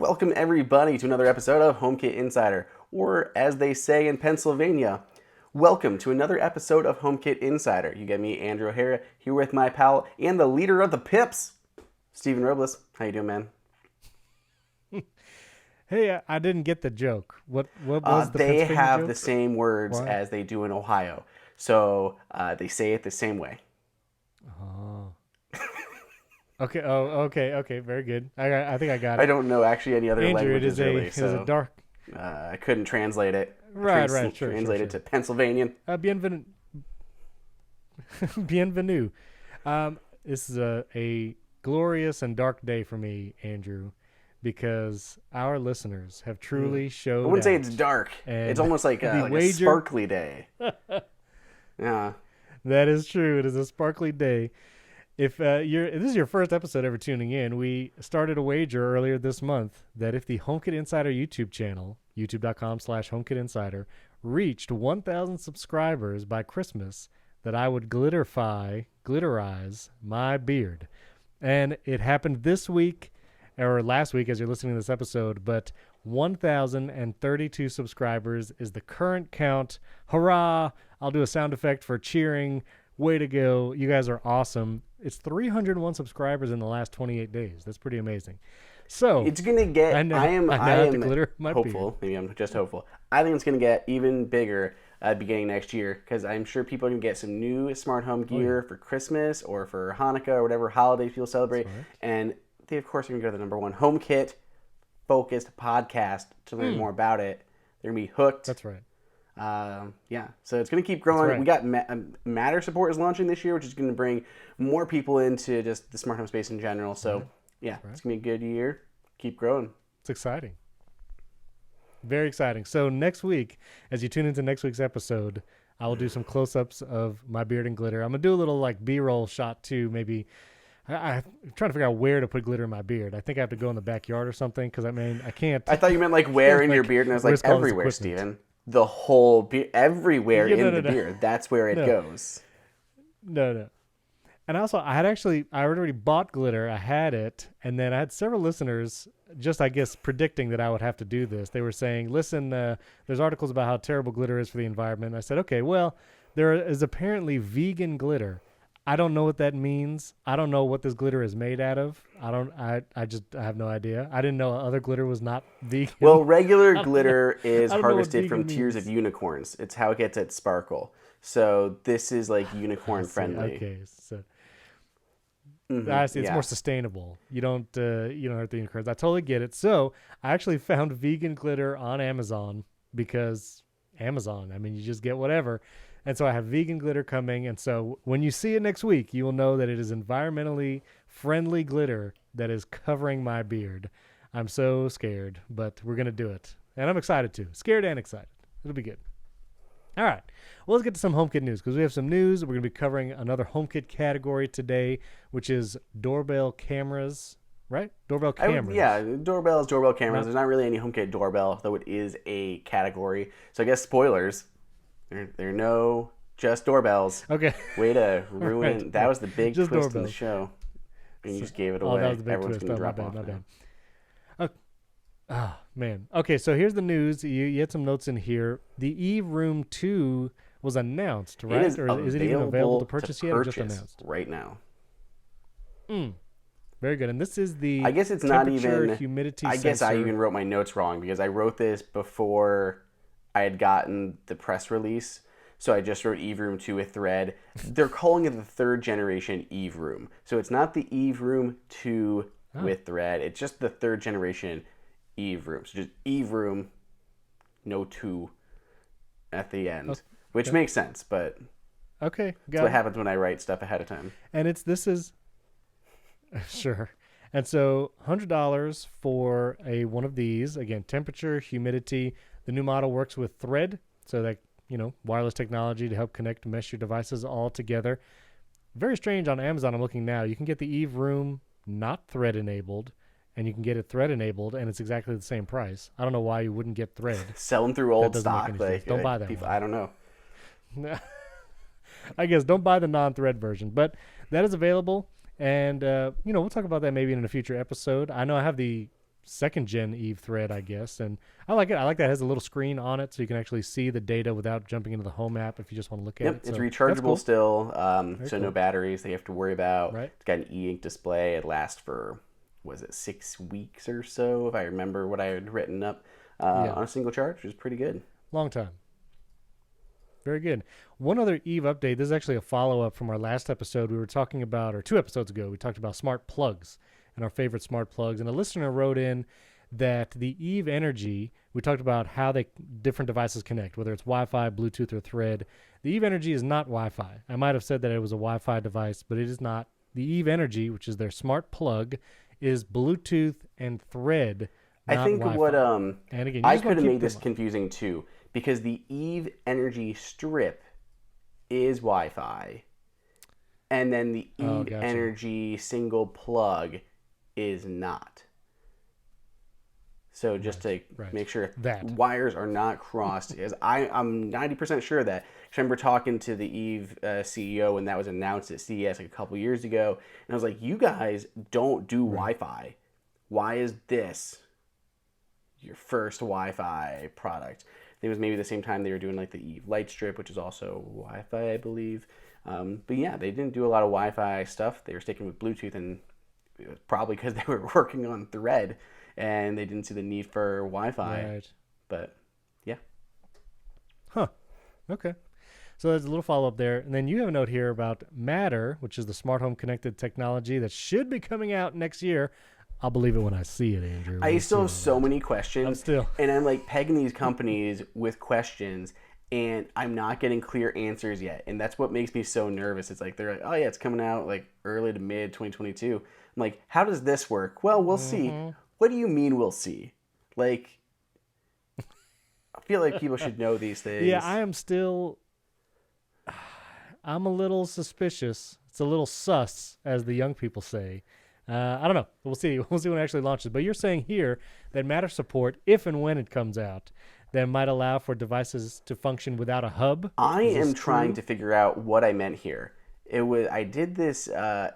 Welcome everybody to another episode of HomeKit Insider, or as they say in Pennsylvania, welcome to another episode of HomeKit Insider. You get me, Andrew O'Hara, here with my pal and the leader of the Pips, Stephen Robles. How you doing, man? Hey, I didn't get the joke. What was the They Pennsylvania have joke? the same words What? as they do in Ohio, so they say it the same way. Oh. Okay. Oh, okay. Very good. I think I got it. I don't know actually any other Andrew, languages it really, is a dark. I couldn't translate it. Right. Sure. Translate it to Pennsylvanian. Bienvenue. Bienvenue. This is a glorious and dark day for me, Andrew, because our listeners have truly showed. I wouldn't say out. it's dark. And It's almost like a sparkly day. Yeah. That is true. It is a sparkly day. If this is your first episode ever tuning in, we started a wager earlier this month that if the HomeKit Insider YouTube channel, youtube.com/HomeKit Insider, reached 1,000 subscribers by Christmas, that I would glitterize my beard. And it happened this week, or last week as you're listening to this episode, but 1,032 subscribers is the current count. Hurrah! I'll do a sound effect for cheering. Way to go. You guys are awesome. It's 301 subscribers in the last 28 days. That's pretty amazing. So it's going to get, I am hopeful. Maybe I'm just hopeful. I think it's going to get even bigger beginning next year, because I'm sure people are going to get some new smart home gear for Christmas or for Hanukkah or whatever holiday people celebrate. Right. And they, of course, are going to go to the number one HomeKit focused podcast to learn more about it. They're going to be hooked. That's right. So it's going to keep growing. Right. We got Matter support is launching this year, which is going to bring more people into just the smart home space in general. So it's going to be a good year. Keep growing. It's exciting. Very exciting. So next week, as you tune into next week's episode, I will do some close-ups of my beard and glitter. I'm going to do a little like B-roll shot too, maybe. I'm trying to figure out where to put glitter in my beard. I think I have to go in the backyard or something, because I can't. I thought you meant like where in your beard, and I was like everywhere, Steven. The whole beard, everywhere in the beard. That's where it goes. No. And also, I already bought glitter. I had it, and then I had several listeners just, I guess, predicting that I would have to do this. They were saying, listen, there's articles about how terrible glitter is for the environment. And I said, okay, well, there is apparently vegan glitter. I don't know what that means. I don't know what this glitter is made out of. I have no idea. I didn't know other glitter was not vegan. Well, regular glitter is harvested from tears of unicorns. It's how it gets its sparkle. So this is like unicorn friendly. Okay, so I see. It's more sustainable. You don't hurt the unicorns. I totally get it. So I actually found vegan glitter on Amazon, because Amazon, I mean, you just get whatever. And so I have vegan glitter coming. And so when you see it next week, you will know that it is environmentally friendly glitter that is covering my beard. I'm so scared, but we're going to do it. And I'm excited too. Scared and excited. It'll be good. All right. Well, let's get to some HomeKit news, because we have some news. We're going to be covering another HomeKit category today, which is doorbell cameras, right? Doorbell cameras. Doorbell cameras. There's not really any HomeKit doorbell, though it is a category. So I guess spoilers. There are no just doorbells. Okay. Way to ruin. Right. That was the big just twist doorbells. in the show. And you just gave it away. That was the big Everyone's twist. going to drop my off. bad. Oh, man. Okay, so here's the news. You had some notes in here. The Eve Room 2 was announced, right? Is it even available to purchase yet, or just announced? Right now. Very good. And this is the I guess it's not even humidity I guess sensor. I even wrote my notes wrong, because I wrote this before I had gotten the press release. So I just wrote Eve Room 2 with Thread. They're calling it the third generation Eve Room. So it's not the Eve Room 2 with Thread. It's just the third generation Eve Room. So just Eve Room, no 2 at the end, which makes sense. But that's what happens when I write stuff ahead of time. And this is sure. And so $100 for one of these. Again, temperature, humidity. The new model works with Thread, so that wireless technology to help mesh your devices all together. Very strange on Amazon. I'm looking now. You can get the Eve Room not Thread enabled, and you can get it Thread enabled, and it's exactly the same price. I don't know why you wouldn't get Thread. Selling through old stock. Don't buy that one. I don't know. I guess don't buy the non-Thread version, but that is available. And, we'll talk about that maybe in a future episode. I know I have the second gen Eve thread, I guess. And I like it. I like that it has a little screen on it so you can actually see the data without jumping into the home app if you just want to look at Yep, it. it's So that's rechargeable cool. still, Very so no cool. batteries they have to worry about. Right. It's got an e-ink display. It lasts for, was it 6 weeks or so, if I remember what I had written up, Yeah. on a single charge, which is pretty good. Long time. Very good. One other Eve update. This is actually a follow-up from our last episode. We were talking about, or 2 episodes ago, we talked about smart plugs and our favorite smart plugs. And a listener wrote in that the Eve Energy, we talked about how different devices connect, whether it's Wi-Fi, Bluetooth, or Thread. The Eve Energy is not Wi-Fi. I might have said that it was a Wi-Fi device, but it is not. The Eve Energy, which is their smart plug, is Bluetooth and Thread, I not think Wi-Fi. what And again, you I just wanna could have keep made this them up. confusing too, because the Eve Energy strip is Wi-Fi, and then the Oh, Eve gotcha. Energy single plug is not. So just to right. make sure That. wires are not crossed, because I'm 90% sure of that. I remember talking to the Eve CEO when that was announced at CES like a couple years ago, and I was like, "You guys don't do Wi-Fi. Why is this your first Wi-Fi product?" I think it was maybe the same time they were doing like the Eve Light Strip, which is also Wi-Fi, I believe. But yeah, they didn't do a lot of Wi-Fi stuff. They were sticking with Bluetooth, and it was probably because they were working on Thread and they didn't see the need for Wi-Fi. Right. But yeah. Huh. Okay. So there's a little follow-up there. And then you have a note here about Matter, which is the smart home connected technology that should be coming out next year. I'll believe it when I see it, Andrew. I We'll still have see so about many that. questions, I'm still. and I'm like pegging these companies with questions, and I'm not getting clear answers yet. And that's what makes me so nervous. It's like they're like, "Oh yeah, it's coming out like early to mid 2022." I'm like, "How does this work?" Well, we'll see. What do you mean we'll see? Like, I feel like people should know these things. Yeah, I am still. I'm a little suspicious. It's a little sus, as the young people say. I don't know. We'll see. We'll see when it actually launches. But you're saying here that Matter support, if and when it comes out, that might allow for devices to function without a hub. I Is am this trying true? to figure out what I meant here. It was I did this. Oh,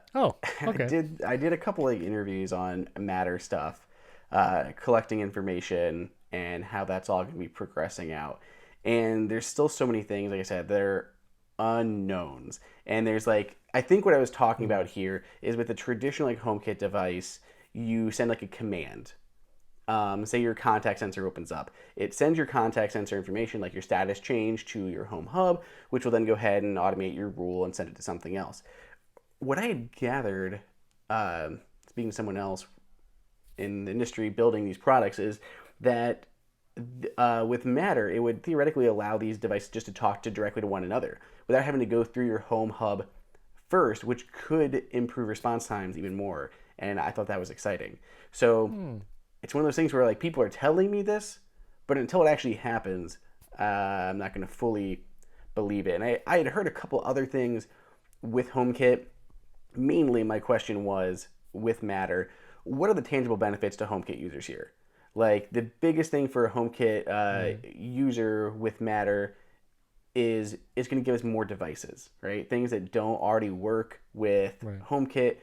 okay. I did a couple of interviews on Matter stuff, collecting information and how that's all going to be progressing out. And there's still so many things, like I said, that are unknowns. And there's like, I think what I was talking about here is with a traditional like HomeKit device, you send like a command. Say your contact sensor opens up. It sends your contact sensor information, like your status change, to your home hub, which will then go ahead and automate your rule and send it to something else. What I had gathered, speaking to someone else in the industry building these products, is that with Matter, it would theoretically allow these devices just to talk to directly to one another without having to go through your home hub first, which could improve response times even more. And I thought that was exciting. So it's one of those things where like people are telling me this, but until it actually happens, I'm not going to fully believe it. And I had heard a couple other things with HomeKit. Mainly, my question was with Matter, what are the tangible benefits to HomeKit users here? Like the biggest thing for a HomeKit user with Matter is it's going to give us more devices, right? Things that don't already work with HomeKit.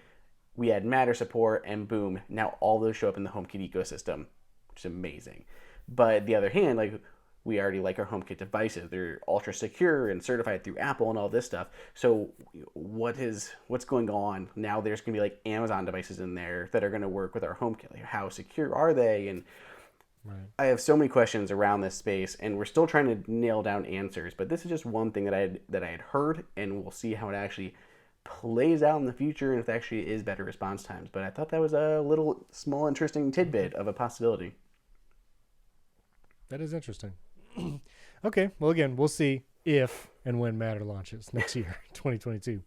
We add Matter support, and boom, now all those show up in the HomeKit ecosystem, which is amazing. But the other hand, like we already like our HomeKit devices. They're ultra secure and certified through Apple and all this stuff. So what's going on? Now there's going to be like Amazon devices in there that are going to work with our HomeKit. Like how secure are they? And I have so many questions around this space, and we're still trying to nail down answers. But this is just one thing that I had heard, and we'll see how it actually plays out in the future and if it actually is better response times. But I thought that was a little small interesting tidbit of a possibility. That is interesting. Okay. Well, again, we'll see if and when Matter launches next year, 2022.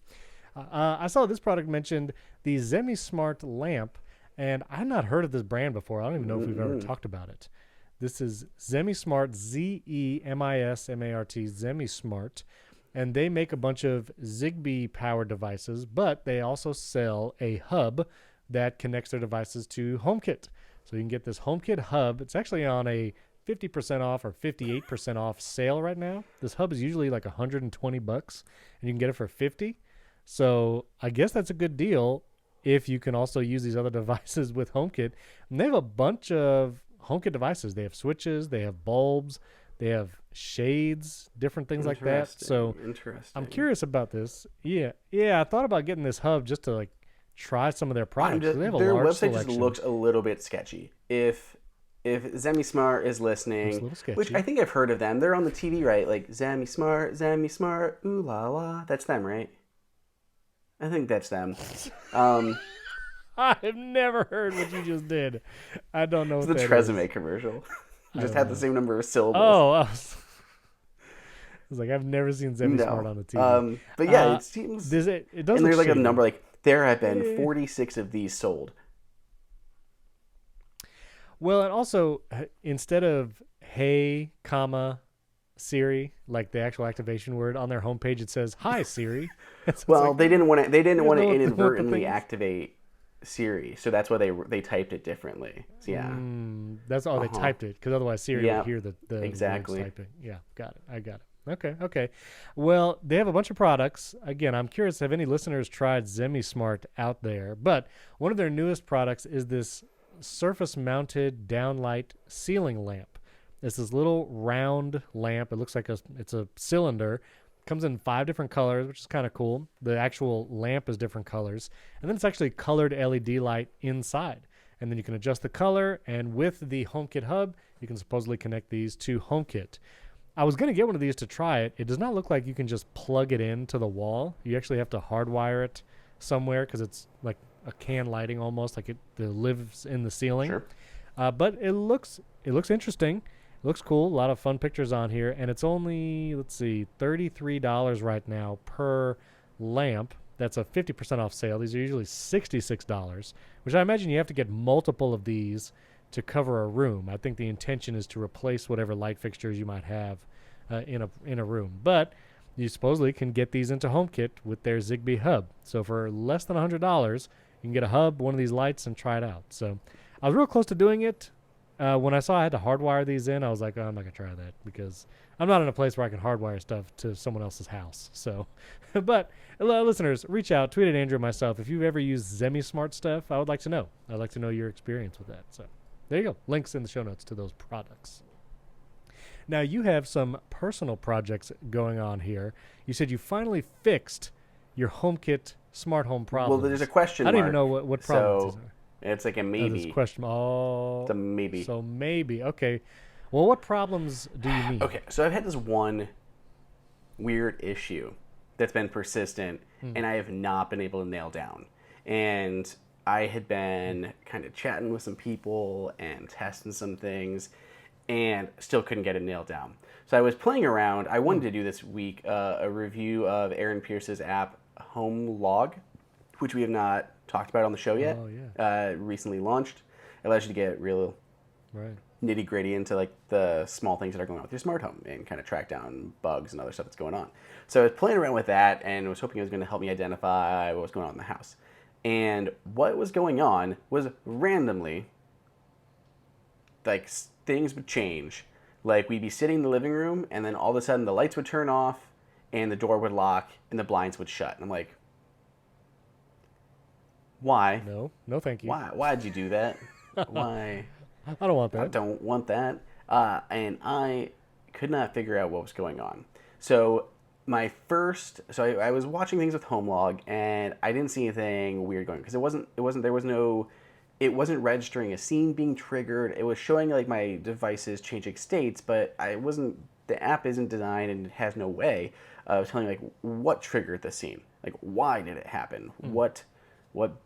I saw this product mentioned, the Zemi Smart lamp, and I had not heard of this brand before. I don't even know if we've ever talked about it. This is Zemi Smart, Zemismart, Zemi Smart, and they make a bunch of Zigbee powered devices, but they also sell a hub that connects their devices to HomeKit. So you can get this HomeKit hub. It's actually on a 50% off or 58% off sale right now. This hub is usually like $120 and you can get it for $50. So I guess that's a good deal. if you can also use these other devices with HomeKit. And they have a bunch of HomeKit devices. They have switches, they have bulbs, they have shades, different things like that. So Interesting. I'm curious about this. Yeah, I thought about getting this hub just to like try some of their products. They have a their large website selection. just looks a little bit sketchy. If ZemiSmart is listening, It's a little sketchy. which I think I've heard of them. They're on the TV, right? Like ZemiSmart, ooh la la. That's them, right? I think that's them. I've never heard what you just did. I don't know It's what the that Tresemme is. commercial. I Just don't had know. the same number of syllables. Oh, I was like, I've never seen ZemiSmart on the TV. But yeah, it seems. It does And look there's like shady. a number like there have been 46 of these sold. Well, and also instead of hey, comma, Siri, like the actual activation word on their homepage, it says hi Siri. So Well, like, they didn't want to. They didn't want to know what the inadvertently thing is. activate Siri, so that's why they typed it differently. So, yeah. That's all they typed it, because otherwise Siri Yeah, would hear the exactly. words typing. Yeah, got it. I got it. Okay. Well, they have a bunch of products. Again, I'm curious, have any listeners tried ZemiSmart out there? But one of their newest products is this surface-mounted downlight ceiling lamp. It's this little round lamp. It looks like it's a cylinder. Comes in 5 different colors, which is kind of cool. The actual lamp is different colors. And then it's actually colored LED light inside. And then you can adjust the color. And with the HomeKit hub, you can supposedly connect these to HomeKit. I was going to get one of these to try it. It does not look like you can just plug it into the wall. You actually have to hardwire it somewhere because it's like a can lighting almost, like it lives in the ceiling. Sure. But it looks interesting. It looks cool. A lot of fun pictures on here. And it's only, let's see, $33 right now per lamp. That's a 50% off sale. These are usually $66, which I imagine you have to get multiple of these to cover a room. I think the intention is to replace whatever light fixtures you might have in a room. But you supposedly can get these into HomeKit with their Zigbee hub. So for less than $100, you can get a hub, one of these lights, and try it out. So I was real close to doing it. When I saw I had to hardwire these in, I was like, oh, I'm not going to try that because I'm not in a place where I can hardwire stuff to someone else's house. So, but listeners, reach out, tweet at Andrew and myself. If you've ever used ZemiSmart stuff, I would like to know. I'd like to know your experience with that. So there you go. Links in the show notes to those products. Now, you have some personal projects going on here. You said you finally fixed your HomeKit smart home problem. Well, there's a question mark. I don't even know what problem So it's like a maybe. There's a question. Oh, It's a maybe. so maybe. Okay. Well, what problems do you mean? Okay, so I've had this one weird issue that's been persistent, and I have not been able to nail down. And I had been kind of chatting with some people and testing some things, and still couldn't get it nailed down. So I was playing around. I wanted to do this week a review of Aaron Pierce's app, Home Log, which we have not talked about on the show yet. Oh, yeah. Recently launched. It allows you to get real Right. nitty gritty into like the small things that are going on with your smart home and kind of track down bugs and other stuff that's going on. So I was playing around with that and was hoping it was going to help me identify what was going on in the house. And what was going on was randomly, like things would change. Like we'd be sitting in the living room and then all of a sudden the lights would turn off and the door would lock and the blinds would shut. And I'm like, why? No, thank you. Why'd you do that? Why? I don't want that. I don't want that. And I could not figure out what was going on. So I was watching things with HomeLog and I didn't see anything weird going because it wasn't registering a scene being triggered. It was showing like my devices changing states, but the app isn't designed and it has no way of telling like what triggered the scene. Like why did it happen? What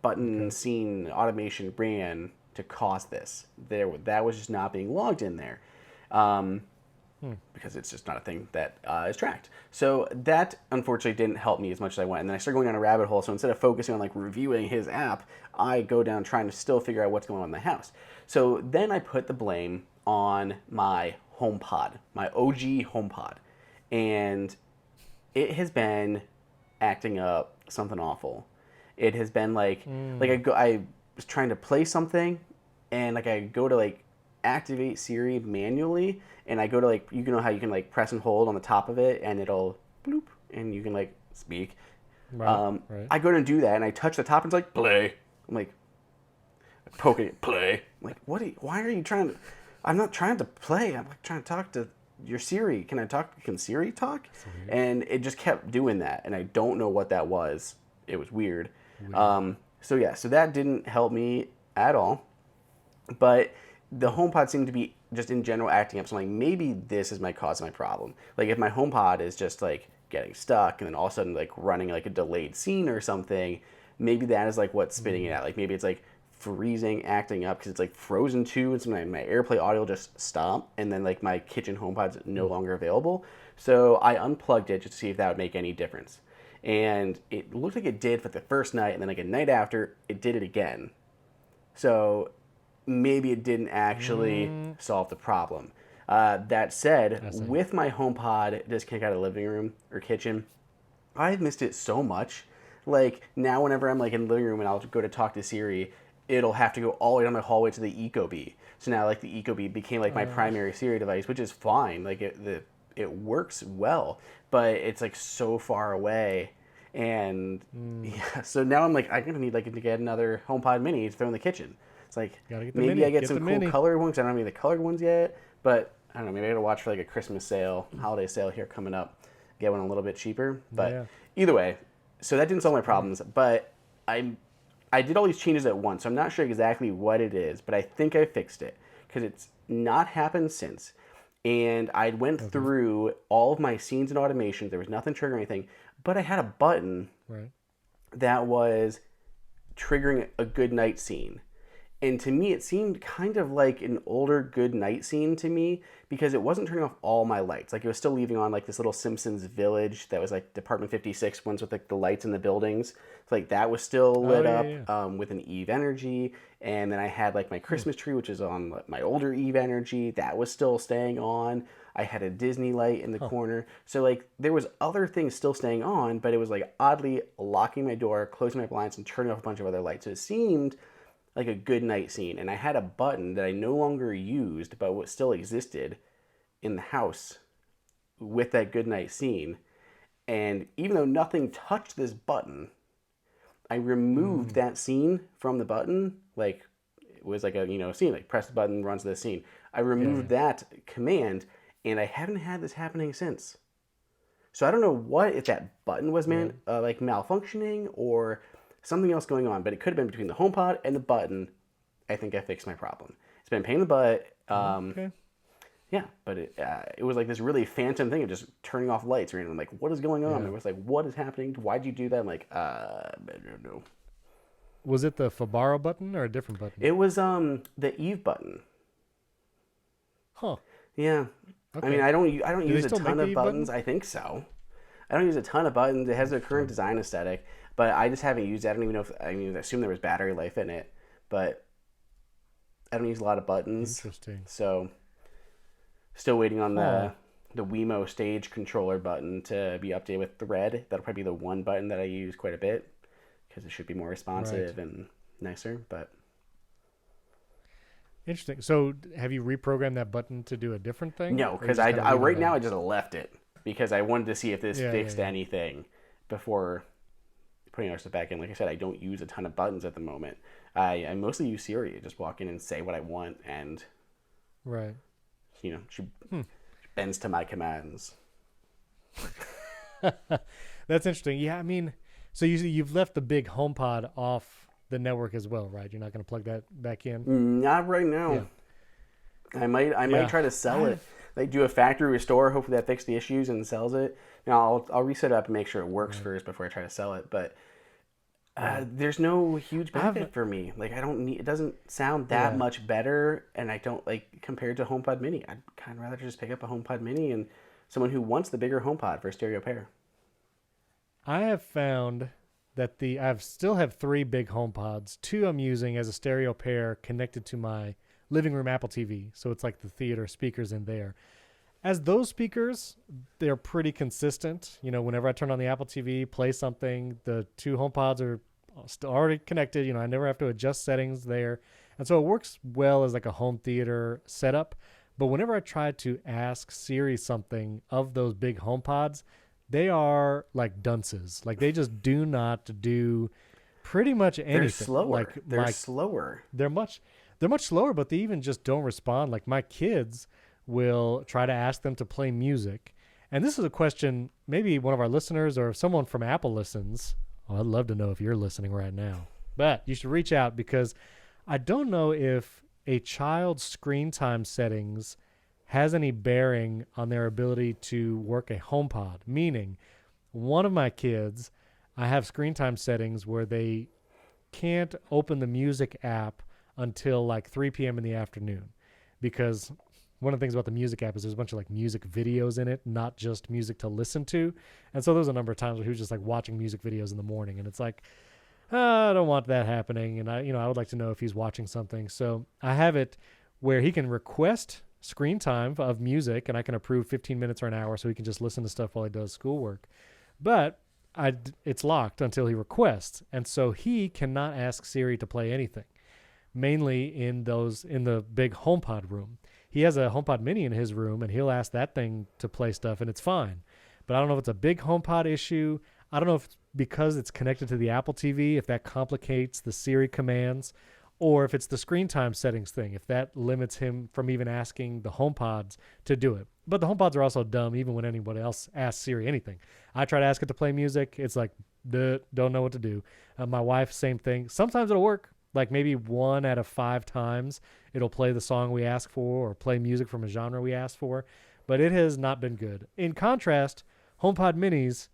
button scene automation ran to cause this? That was just not being logged in there. Because it's just not a thing that is tracked. So that unfortunately didn't help me as much as I wanted. And then I started going down a rabbit hole. So instead of focusing on like reviewing his app, I go down trying to still figure out what's going on in the house. So then I put the blame on my HomePod, my OG HomePod. And it has been acting up something awful. It has been like I was trying to play something and like I go to like activate Siri manually and I go to like, you know how you can like press and hold on the top of it and it'll bloop and you can like speak. Right. I go to do that and I touch the top and it's like play I'm like, poking it, play. I'm like, why are you trying to? I'm not trying to play. I'm like trying to talk to your Siri. Can Siri talk? And it just kept doing that, and I don't know what that was. It was weird. So that didn't help me at all. But the HomePod seemed to be just in general acting up. So I'm like, maybe this is my cause of my problem. Like if my HomePod is just like getting stuck and then all of a sudden like running like a delayed scene or something, maybe that is like what's spitting it out. Like maybe it's like freezing, acting up because it's like frozen too, and sometimes my AirPlay audio just stop, and then like my kitchen HomePod's no longer available. So I unplugged it just to see if that would make any difference, and it looked like it did for the first night, and then like a night after, it did it again. So maybe it didn't actually solve the problem. That said, with my HomePod disconnected out of the living room or kitchen, I've missed it so much. Like now, whenever I'm like in the living room and I'll go to talk to Siri, it'll have to go all the way down the hallway to the Ecobee. So now like the Ecobee became like my primary Siri device, which is fine. Like it works well, but it's like so far away. And yeah, so now I'm like, I'm gonna need like to get another HomePod Mini to throw in the kitchen. It's like maybe I get some cool colored ones. I don't have any of the colored ones yet, but I don't know. Maybe I gotta watch for like a Christmas sale, holiday sale here coming up. Get one a little bit cheaper. But either way, so that didn't solve my problems. But I did all these changes at once, so I'm not sure exactly what it is, but I think I fixed it because it's not happened since. And I went through all of my scenes and automations. There was nothing triggering anything, but I had a button that was triggering a good night scene. And to me, it seemed kind of like an older good night scene to me because it wasn't turning off all my lights. Like it was still leaving on like this little Simpsons village that was like Department 56 ones with like the lights in the buildings. So, like that was still lit up with an Eve energy. And then I had like my Christmas tree, which is on my older Eve energy. That was still staying on. I had a Disney light in the corner. So like there was other things still staying on, but it was like oddly locking my door, closing my blinds, and turning off a bunch of other lights. So it seemed like a good night scene, and I had a button that I no longer used but what still existed in the house with that good night scene. And even though nothing touched this button, I removed that scene from the button. Like it was like a scene, like press the button, runs the scene. I removed that command, and I haven't had this happening since. So I don't know if that button was like malfunctioning or something else going on, but it could have been between the HomePod and the button. I think I fixed my problem. It's been a pain in the butt. Yeah, but it was like this really phantom thing of just turning off lights. And I'm like, what is going on? I was like, what is happening? Why'd you do that? I'm like, I don't know. Was it the Fabaro button or a different button? It was the Eve button. Huh. Yeah. Okay. I mean, I don't use a ton of buttons. I think so. I don't use a ton of buttons. It has the current design aesthetic, but I just haven't used it. I don't even know I assume there was battery life in it, but I don't use a lot of buttons. Interesting. So, still waiting on the Wemo stage controller button to be updated with Thread. That'll probably be the one button that I use quite a bit because it should be more responsive and nicer. But interesting. So, have you reprogrammed that button to do a different thing? No, because I right now I just left it because I wanted to see if this fixed anything before putting our stuff back in. Like I said, I don't use a ton of buttons at the moment. I mostly use Siri. I just walk in and say what I want, and she bends to my commands. That's interesting. Yeah, I mean, so you've left the big HomePod off the network as well, right? You're not going to plug that back in? Not right now. Yeah. I might try to sell it. Like do a factory restore. Hopefully that fixes the issues and sells it. Now I'll reset it up and make sure it works first before I try to sell it. But there's no huge benefit for me. Like I don't need. It doesn't sound that much better, and I don't like compared to HomePod Mini. I'd kind of rather just pick up a HomePod Mini and someone who wants the bigger HomePod for a stereo pair. I have found that I still have 3 big HomePods. 2 I'm using as a stereo pair connected to my living room Apple TV. So it's like the theater speakers in there. As those speakers, they're pretty consistent. Whenever I turn on the Apple TV, play something, the 2 HomePods are already connected. I never have to adjust settings there. And so it works well as like a home theater setup. But whenever I try to ask Siri something of those big HomePods, they are like dunces. Like they just do not do pretty much anything. They're slower. Like They're slower. they're much slower, but they even just don't respond. Like my kids will try to ask them to play music. And this is a question maybe one of our listeners or if someone from Apple listens. Oh, I'd love to know if you're listening right now. But you should reach out because I don't know if a child's screen time settings has any bearing on their ability to work a HomePod. Meaning, one of my kids, I have screen time settings where they can't open the music app until like 3 p.m. in the afternoon because one of the things about the music app is there's a bunch of like music videos in it, not just music to listen to. And so there was a number of times where he was just like watching music videos in the morning and it's like, I don't want that happening. And I would like to know if he's watching something. So I have it where he can request screen time of music and I can approve 15 minutes or an hour so he can just listen to stuff while he does schoolwork. But it's locked until he requests. And so he cannot ask Siri to play anything, mainly in the big HomePod room. He has a HomePod mini in his room and he'll ask that thing to play stuff and it's fine. But I don't know if it's a big HomePod issue. I don't know if it's because it's connected to the Apple TV, if that complicates the Siri commands, or if it's the screen time settings thing, if that limits him from even asking the HomePods to do it. But the HomePods are also dumb even when anybody else asks Siri anything. I try to ask it to play music. It's like, don't know what to do. My wife, same thing. Sometimes it'll work. Like maybe 1 out of 5 times it'll play the song we ask for or play music from a genre we asked for. But it has not been good. In contrast, HomePod minis,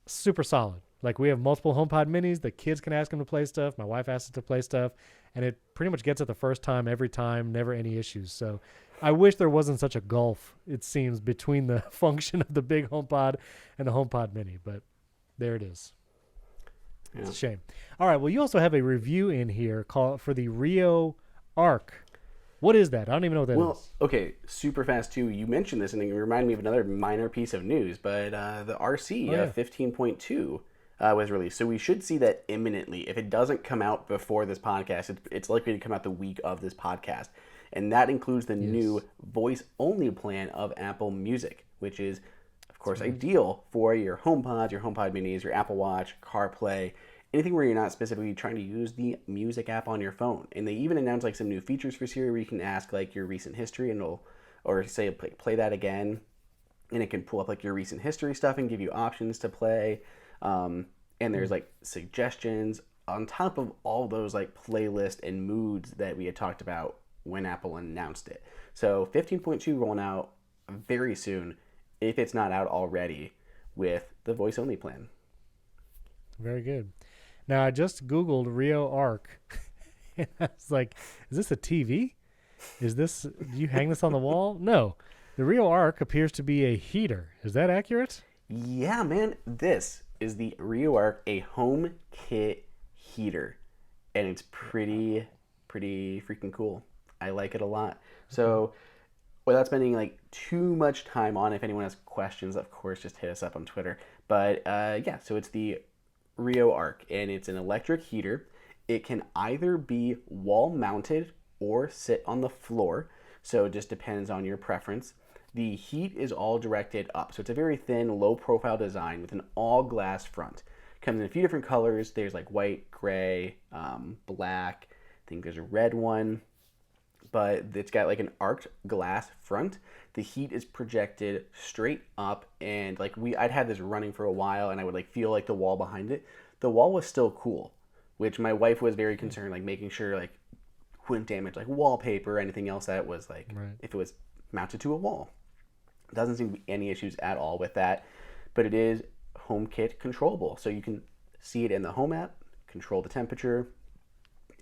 super solid. Like we have multiple HomePod minis. The kids can ask them to play stuff. My wife asks it to play stuff. And it pretty much gets it the first time, every time, never any issues. So I wish there wasn't such a gulf, it seems, between the function of the big HomePod and the HomePod mini. But there it is. Yeah. It's a shame. All right. Well, you also have a review in here called for the Rio Arc. What is that? I don't even know what that is. Well, okay, super fast too. You mentioned this and it reminded me of another minor piece of news, but the RC 15.2 was released. So we should see that imminently. If it doesn't come out before this podcast, it's likely to come out the week of this podcast. And that includes the new voice-only plan of Apple Music, which is, of course, ideal for your HomePods, your HomePod minis, your Apple Watch, CarPlay, anything where you're not specifically trying to use the music app on your phone. And they even announced like some new features for Siri where you can ask like your recent history and or say play that again, and it can pull up like your recent history stuff and give you options to play. And there's like suggestions on top of all those like playlist and moods that we had talked about when Apple announced it. So 15.2 rolling out very soon, if it's not out already, with the voice only plan. Very good. Now I just Googled Rio Arc and I was like, is this a TV? Do you hang this on the wall? No. The Rio Arc appears to be a heater. Is that accurate? Yeah, man. This is the Rio Arc, a HomeKit heater. And it's pretty freaking cool. I like it a lot. So without spending like too much time on, if anyone has questions, of course, just hit us up on Twitter. But so it's the Rio Arc, and it's an electric heater. It can either be wall mounted or sit on the floor. So it just depends on your preference. The heat is all directed up. So it's a very thin, low profile design with an all glass front. Comes in a few different colors. There's like white, gray, black. I think there's a red one. But it's got like an arced glass front. The heat is projected straight up, and like I'd had this running for a while, and I would like feel like the wall behind it. The wall was still cool, which my wife was very concerned, like making sure like wouldn't damage like wallpaper or anything else that was like if it was mounted to a wall. Doesn't seem to be any issues at all with that, but it is HomeKit controllable, so you can see it in the Home app, control the temperature,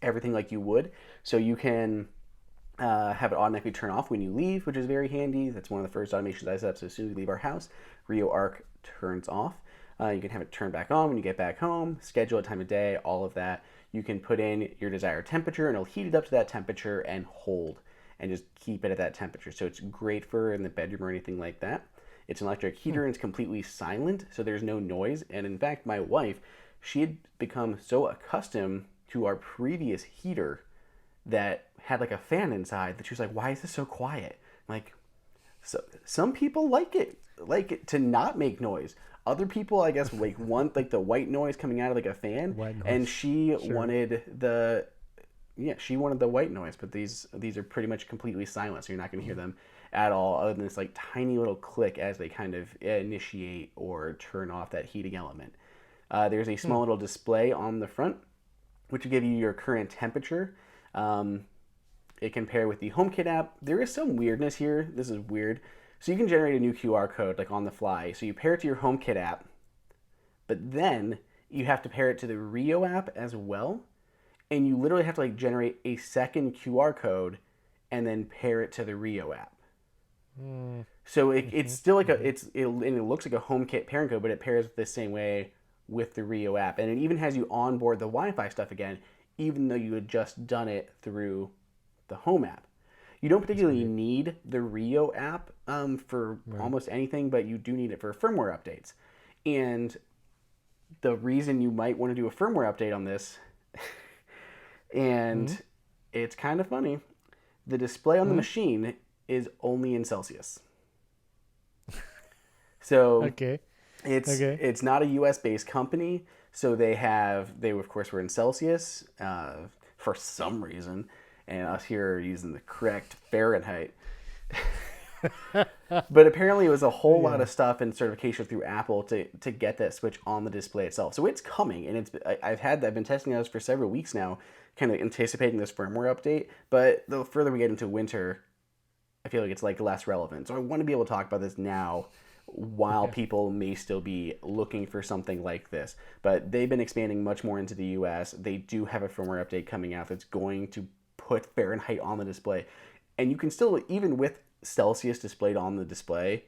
everything like you would. So you can have it automatically turn off when you leave, which is very handy. That's one of the first automations I set up. So as soon as we leave our house, Rio Arc turns off. You can have it turn back on when you get back home, schedule a time of day, all of that. You can put in your desired temperature and it'll heat it up to that temperature and hold and just keep it at that temperature. So it's great for in the bedroom or anything like that. It's an electric heater and it's completely silent, so there's no noise. And in fact, my wife, she had become so accustomed to our previous heater that had like a fan inside that she was like, why is this so quiet? I'm like, So some people like it to not make noise. Other people, I guess, like want like the white noise coming out of like a fan, White noise. and she Sure. wanted the she wanted the white noise. But these are pretty much completely silent, so you're not going to hear them at all, other than this like tiny little click as they kind of initiate or turn off that heating element. There's a small little display on the front, which will give you your current temperature. It can pair with the HomeKit app. There is some weirdness here. This is weird. So you can generate a new QR code like on the fly. So you pair it to your HomeKit app, but then you have to pair it to the Rio app as well. And you literally have to like generate a second QR code and then pair it to the Rio app. So it's still like and it looks like a HomeKit pairing code, but it pairs the same way with the Rio app. And it even has you onboard the Wi-Fi stuff again, even though you had just done it through the Home app. You don't particularly need the Rio app for almost anything, but you do need it for firmware updates. And the reason you might want to do a firmware update on this, and it's kind of funny, the display on the machine is only in Celsius. So it's not a US based company, so they of course were in Celsius for some reason, and us here are using the correct Fahrenheit. But apparently it was a whole lot of stuff and certification through Apple to get that switch on the display itself. So it's coming, and I've been testing this for several weeks now, kind of anticipating this firmware update. But the further we get into winter, I feel like it's like less relevant. So I want to be able to talk about this now while people may still be looking for something like this. But they've been expanding much more into the US. They do have a firmware update coming out that's going to put Fahrenheit on the display. And you can still, even with Celsius displayed on the display,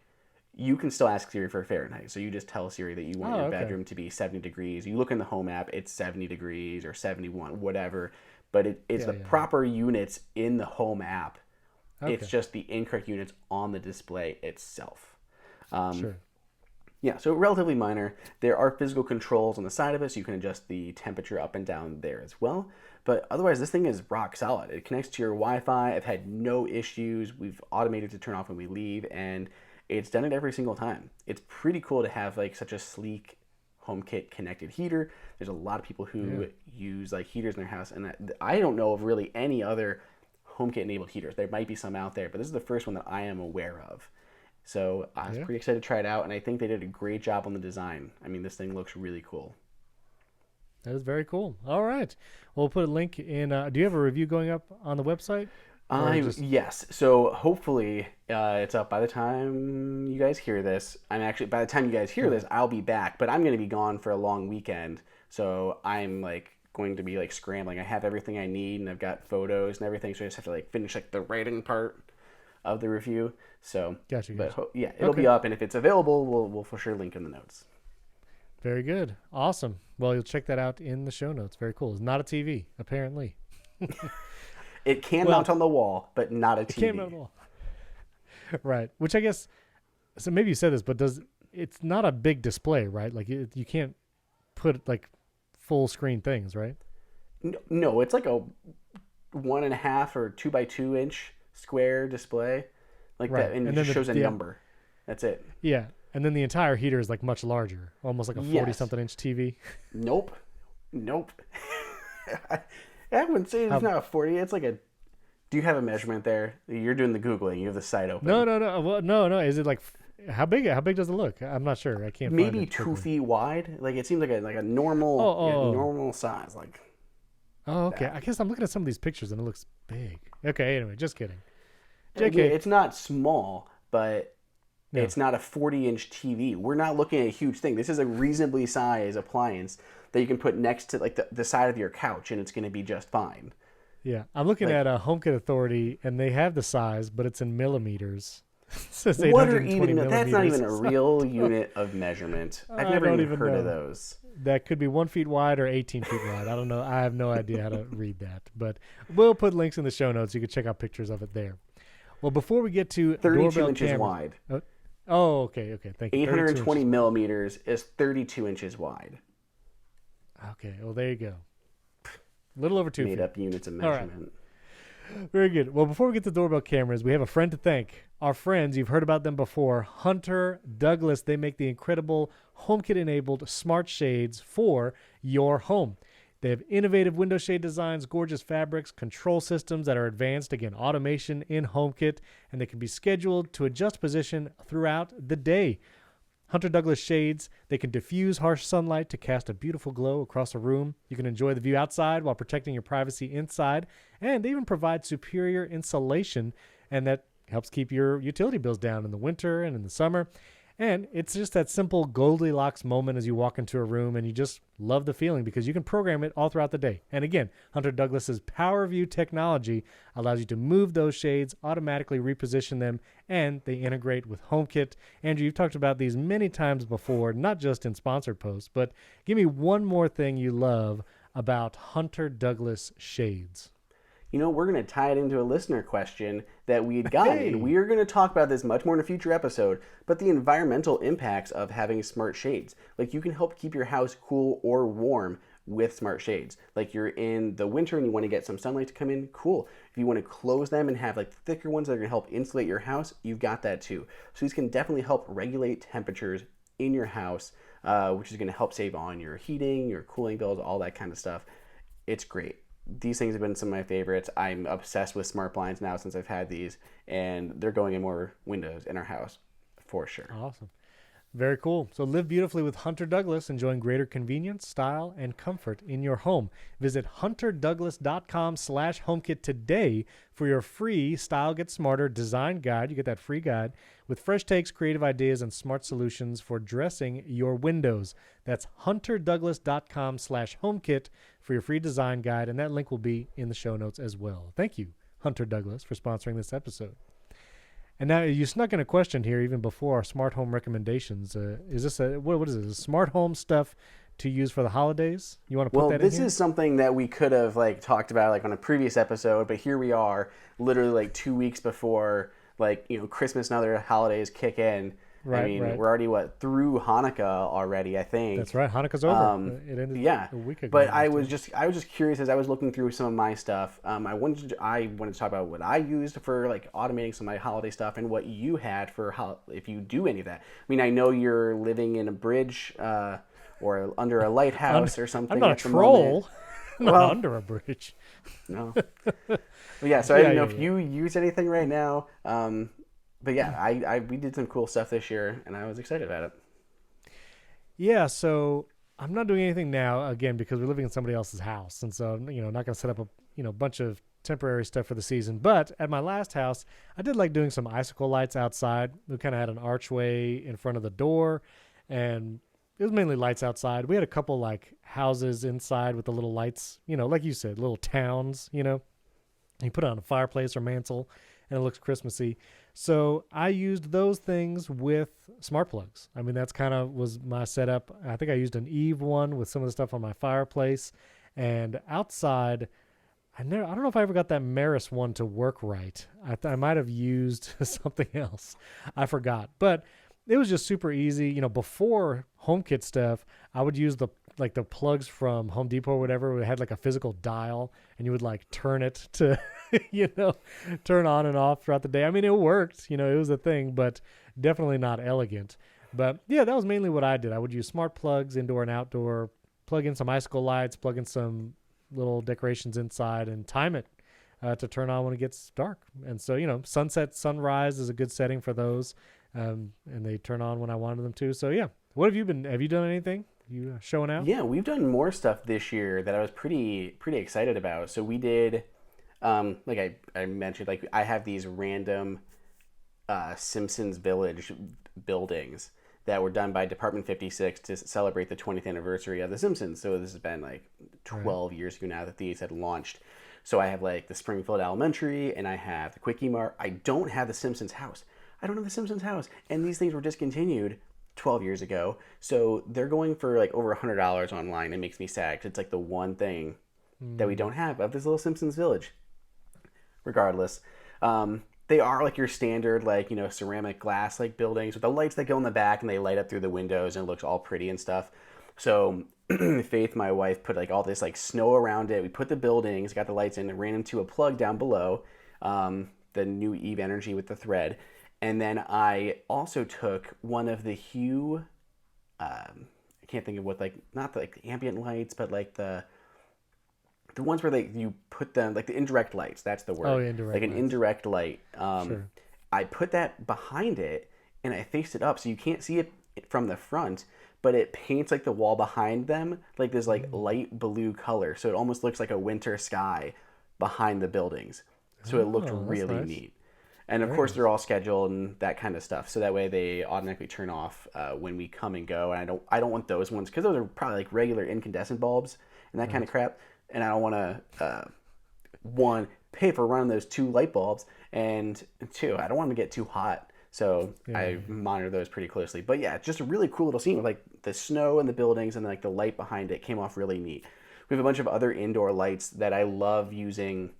you can still ask Siri for Fahrenheit. So you just tell Siri that you want your bedroom to be 70 degrees. You look in the Home app, it's 70 degrees or 71, whatever. But it's the proper units in the Home app. It's just the incorrect units on the display itself. Yeah, so relatively minor. There are physical controls on the side of it, so you can adjust the temperature up and down there as well. But otherwise, this thing is rock solid. It connects to your Wi-Fi. I've had no issues. We've automated to turn off when we leave, and it's done it every single time. It's pretty cool to have like such a sleek HomeKit connected heater. There's a lot of people who use like heaters in their house, and I don't know of really any other HomeKit enabled heaters. There might be some out there, but this is the first one that I am aware of. So I was pretty excited to try it out, and I think they did a great job on the design. I mean, this thing looks really cool. That is very cool. All right. We'll put a link in. Do you have a review going up on the website? Yes. So hopefully it's up by the time you guys hear this. By the time you guys hear this, I'll be back, but I'm going to be gone for a long weekend. So I'm like going to be like scrambling. I have everything I need, and I've got photos and everything. So I just have to like finish like the writing part of the review. So gotcha. But it'll be up, and if it's available, we'll for sure link in the notes. Very good. Awesome. Well, you'll check that out in the show notes. Very cool. It's not a TV, apparently. It can mount on the wall, but not a TV. It can mount on the wall. Right. Which I guess, so maybe you said this, but it's not a big display, right? Like you can't put like full screen things, right? No, it's like a 1.5 or 2x2 inch square display, like that, and it just shows a number. That's it. Yeah. And then the entire heater is like much larger, almost like a 40-something inch TV. Nope. I wouldn't say it's not a 40. It's like a. Do you have a measurement there? You're doing the Googling. You have the site open. No. Well, no. Is it like how big? How big does it look? I'm not sure. I can't. Maybe 2 feet wide. Like it seems like a normal normal size. Like. Oh, okay. That. I guess I'm looking at some of these pictures and it looks big. Okay. Anyway, just kidding. JK. Yeah, it's not small, but. No. It's not a 40-inch TV. We're not looking at a huge thing. This is a reasonably sized appliance that you can put next to like the side of your couch, and it's going to be just fine. Yeah, I'm looking at a HomeKit Authority, and they have the size, but it's in millimeters. It says 820 millimeters. That's not even a real unit of measurement. I've never even heard of those. That could be 1 feet wide or 18 feet wide. I don't know. I have no idea how to read that. But we'll put links in the show notes. You can check out pictures of it there. Well, before we get to 32 inches wide. Oh, okay. Thank you. 820 millimeters is 32 inches wide. Okay, well, there you go. A little over 2 feet. Made up units of measurement. Very good. Well, before we get to doorbell cameras, we have a friend to thank. Our friends, you've heard about them before, Hunter Douglas. They make the incredible HomeKit-enabled smart shades for your home. They have innovative window shade designs, gorgeous fabrics, control systems that are advanced, again, automation in HomeKit, and they can be scheduled to adjust position throughout the day. Hunter Douglas shades, they can diffuse harsh sunlight to cast a beautiful glow across a room. You can enjoy the view outside while protecting your privacy inside, and they even provide superior insulation, and that helps keep your utility bills down in the winter and in the summer. And it's just that simple Goldilocks moment as you walk into a room and you just love the feeling because you can program it all throughout the day. And again, Hunter Douglas's PowerView technology allows you to move those shades, automatically reposition them, and they integrate with HomeKit. Andrew, you've talked about these many times before, not just in sponsored posts, but give me one more thing you love about Hunter Douglas shades. You know, we're going to tie it into a listener question that we had gotten. Hey. We are going to talk about this much more in a future episode, but the environmental impacts of having smart shades. Like, you can help keep your house cool or warm with smart shades. Like, you're in the winter and you want to get some sunlight to come in, cool. If you want to close them and have like thicker ones that are going to help insulate your house, you've got that too. So these can definitely help regulate temperatures in your house, which is going to help save on your heating, your cooling bills, all that kind of stuff. It's great. These things have been some of my favorites. I'm obsessed with smart blinds now since I've had these, and they're going in more windows in our house for sure. Awesome. Very cool. So live beautifully with Hunter Douglas, enjoying greater convenience, style, and comfort in your home. Visit hunterdouglas.com/HomeKit today for your free Style Get Smarter design guide. You get that free guide with fresh takes, creative ideas, and smart solutions for dressing your windows. That's hunterdouglas.com/HomeKit for your free design guide, and that link will be in the show notes as well. Thank you, Hunter Douglas, for sponsoring this episode. And now you snuck in a question here even before our smart home recommendations. Is this what is it? Smart home stuff to use for the holidays? You want to put that in here? Well, this is something that we could have like talked about like on a previous episode, but here we are, literally like 2 weeks before Christmas and other holidays kick in. Right, I mean, right. we're already through Hanukkah already, I think. That's right. Hanukkah's over. It ended a week ago. But I was just curious as I was looking through some of my stuff. I wanted to talk about what I used for like automating some of my holiday stuff and what you had for if you do any of that. I mean, I know you're living in a bridge or under a lighthouse or something. I'm not a troll. I'm not under a bridge. No. But yeah, so I didn't know if you use anything right now. But yeah, we did some cool stuff this year, and I was excited about it. Yeah, so I'm not doing anything now, again, because we're living in somebody else's house. And so, not going to set up a bunch of temporary stuff for the season. But at my last house, I did like doing some icicle lights outside. We kind of had an archway in front of the door, and it was mainly lights outside. We had a couple like houses inside with the little lights, like you said, little towns, You put it on a fireplace or mantle, and it looks Christmassy. So I used those things with smart plugs. I mean, that's kind of was my setup. I think I used an Eve one with some of the stuff on my fireplace. And outside, I don't know if I ever got that Maris one to work right. I might have used something else. I forgot. But it was just super easy. Before HomeKit stuff, I would use the plugs from Home Depot or whatever. It had like a physical dial, and you would like turn it to, turn on and off throughout the day. I mean, it worked. It was a thing, but definitely not elegant. But yeah, that was mainly what I did. I would use smart plugs, indoor and outdoor, plug in some icicle lights, plug in some little decorations inside, and time it to turn on when it gets dark. And so, sunset, sunrise is a good setting for those. And they turn on when I wanted them to. So yeah, what have you done anything? You showing out? Yeah, we've done more stuff this year that I was pretty excited about. So we did, like I mentioned, like I have these random Simpsons Village buildings that were done by Department 56 to celebrate the 20th anniversary of The Simpsons. So this has been like 12 years ago now that these had launched. So I have like the Springfield Elementary and I have the Quickie Mart. I don't have the Simpsons house. And these things were discontinued 12 years ago. So they're going for like over $100 online. It makes me sad 'cause it's like the one thing that we don't have of this little Simpsons Village. Regardless, they are like your standard like ceramic glass like buildings with the lights that go in the back and they light up through the windows and it looks all pretty and stuff. So Faith, my wife, put like all this like snow around it. We put the buildings, got the lights in, and ran into a plug down below, the new Eve Energy with the thread. And then I also took one of the Hue, I can't think of what, like, not the, like the ambient lights, but like the ones where like you put them, like the indirect lights. That's the word. Oh, yeah, indirect like an lights. indirect light. Sure. I put that behind it, and I faced it up so you can't see it from the front, but it paints like the wall behind them like this like light blue color, so it almost looks like a winter sky behind the buildings. So it looked Oh, that's really nice. neat. And of Very course, nice. they're all scheduled and that kind of stuff. So that way they automatically turn off when we come and go. And I don't want those ones because those are probably like regular incandescent bulbs and that kind Right. of crap. And I don't want to one pay for running those two light bulbs, and two, I don't want them to get too hot. So Yeah, I yeah. monitor those pretty closely. But yeah, just a really cool little scene with like the snow and the buildings and like the light behind it came off really neat. We have a bunch of other indoor lights that I love using,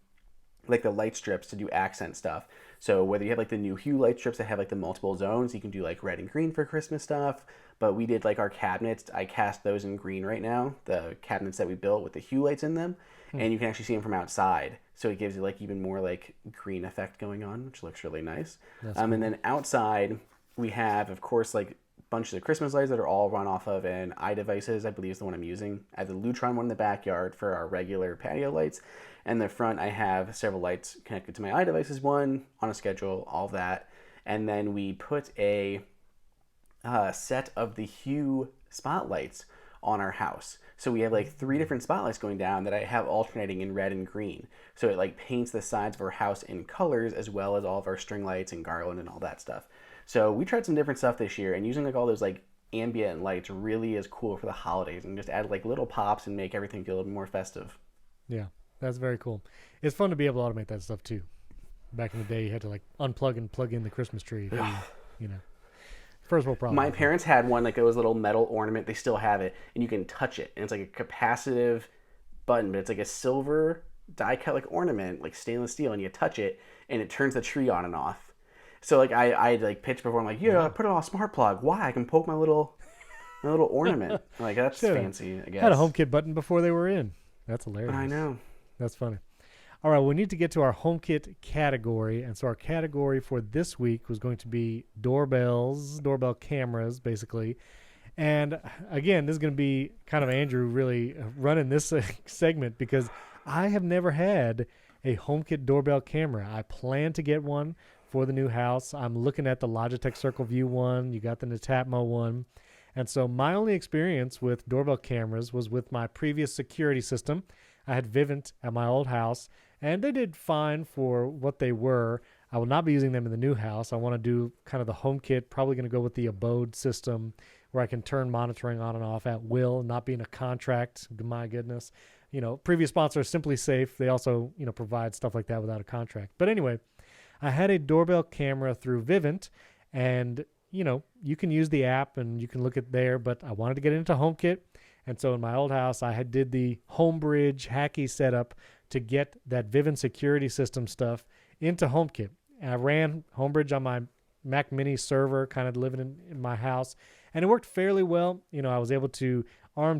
like the light strips to do accent stuff. So whether you have like the new Hue light strips that have like the multiple zones, you can do like red and green for Christmas stuff. But we did like our cabinets. I cast those in green right now, the cabinets that we built with the Hue lights in them, Hmm. and you can actually see them from outside. So it gives you like even more like green effect going on, which looks really nice. That's And cool. then outside we have, of course, like bunches of Christmas lights that are all run off of an iDevices, I believe is the one I'm using. I have the Lutron one in the backyard for our regular patio lights. And the front, I have several lights connected to my iDevices one on a schedule, all that. And then we put a set of the Hue spotlights on our house. So we have like three different spotlights going down that I have alternating in red and green. So it like paints the sides of our house in colors as well as all of our string lights and garland and all that stuff. So we tried some different stuff this year, and using like all those like ambient lights really is cool for the holidays, and just add like little pops and make everything feel a little more festive. Yeah, that's very cool. It's fun to be able to automate that stuff too. Back in the day, you had to like unplug and plug in the Christmas tree if you know, first world My problems. But parents had one, like it was a little metal ornament. They still have it, and you can touch it, and it's like a capacitive button, but it's like a silver die cut like ornament, like stainless steel, and you touch it, and it turns the tree on and off. So like I like pitched before. I'm like, yeah, I wow, put it on a smart plug. Why? I can poke my little ornament. I'm like, that's should have fancy, I had a guess. HomeKit button before they were in. That's I hilarious. know. That's funny. All right, we need to get to our HomeKit category. And so our category for this week was going to be doorbells, doorbell cameras, basically. And again, this is going to be kind of Andrew really running this segment because I have never had a HomeKit doorbell camera. I plan to get one for the new house. I'm looking at the Logitech Circle View one. You got the Netatmo one. And so my only experience with doorbell cameras was with my previous security system. I had Vivint at my old house, and they did fine for what they were. I will not be using them in the new house. I want to do kind of the HomeKit, probably going to go with the abode system where I can turn monitoring on and off at will, not being a contract. My goodness. You know, previous sponsor Simply Safe, they also, provide stuff like that without a contract. But anyway, I had a doorbell camera through Vivint, and you can use the app and you can look at there, but I wanted to get into HomeKit. And so in my old house, I had did the Homebridge hacky setup to get that Vivint security system stuff into HomeKit. And I ran Homebridge on my Mac Mini server, kind of living in my house, and it worked fairly well. I was able to